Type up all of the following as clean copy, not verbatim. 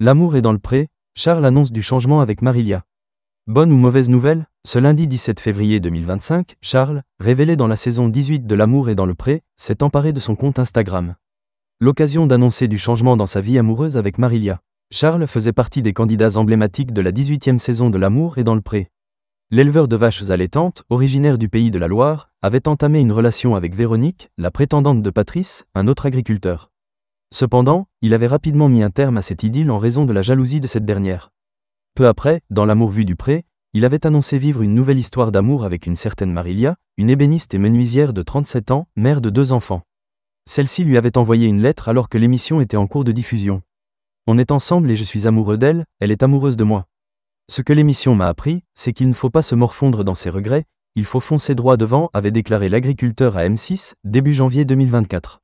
L'amour est dans le pré, Charles annonce du changement avec Marilia. Bonne ou mauvaise nouvelle? Ce lundi 17 février 2025, Charles, révélé dans la saison 18 de L'amour est dans le pré, s'est emparé de son compte Instagram. L'occasion d'annoncer du changement dans sa vie amoureuse avec Marilia. Charles faisait partie des candidats emblématiques de la 18e saison de L'amour est dans le pré. L'éleveur de vaches allaitantes, originaire du pays de la Loire, avait entamé une relation avec Véronique, la prétendante de Patrice, un autre agriculteur. Cependant, il avait rapidement mis un terme à cette idylle en raison de la jalousie de cette dernière. Peu après, dans L'amour vu du pré, il avait annoncé vivre une nouvelle histoire d'amour avec une certaine Marilia, une ébéniste et menuisière de 37 ans, mère de 2 enfants. Celle-ci lui avait envoyé une lettre alors que l'émission était en cours de diffusion. On est ensemble et je suis amoureux d'elle, elle est amoureuse de moi. Ce que l'émission m'a appris, c'est qu'il ne faut pas se morfondre dans ses regrets, il faut foncer droit devant, avait déclaré l'agriculteur à M6, début janvier 2024.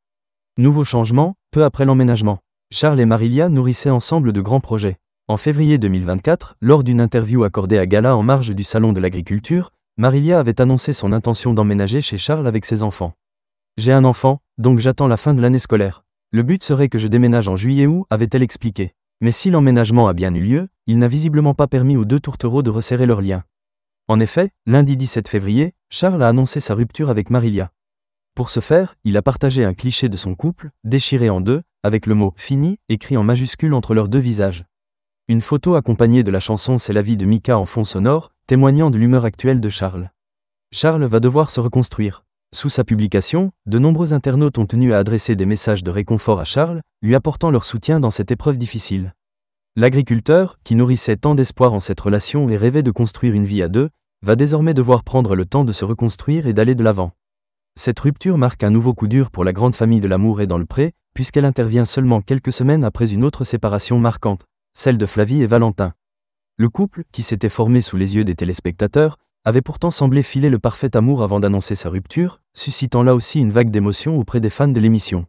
Nouveau changement, peu après l'emménagement. Charles et Marilia nourrissaient ensemble de grands projets. En février 2024, lors d'une interview accordée à Gala en marge du salon de l'agriculture, Marilia avait annoncé son intention d'emménager chez Charles avec ses enfants. J'ai un enfant, donc j'attends la fin de l'année scolaire. Le but serait que je déménage en juillet-août, avait-elle expliqué. Mais si l'emménagement a bien eu lieu, il n'a visiblement pas permis aux 2 tourtereaux de resserrer leurs liens. En effet, lundi 17 février, Charles a annoncé sa rupture avec Marilia. Pour ce faire, il a partagé un cliché de son couple, déchiré en 2, avec le mot « fini » écrit en majuscule entre leurs 2 visages. Une photo accompagnée de la chanson C'est la vie de Mika en fond sonore, témoignant de l'humeur actuelle de Charles. Charles va devoir se reconstruire. Sous sa publication, de nombreux internautes ont tenu à adresser des messages de réconfort à Charles, lui apportant leur soutien dans cette épreuve difficile. L'agriculteur, qui nourrissait tant d'espoir en cette relation et rêvait de construire une vie à 2, va désormais devoir prendre le temps de se reconstruire et d'aller de l'avant. Cette rupture marque un nouveau coup dur pour la grande famille de L'amour est dans le pré, puisqu'elle intervient seulement quelques semaines après une autre séparation marquante, celle de Flavie et Valentin. Le couple, qui s'était formé sous les yeux des téléspectateurs, avait pourtant semblé filer le parfait amour avant d'annoncer sa rupture, suscitant là aussi une vague d'émotion auprès des fans de l'émission.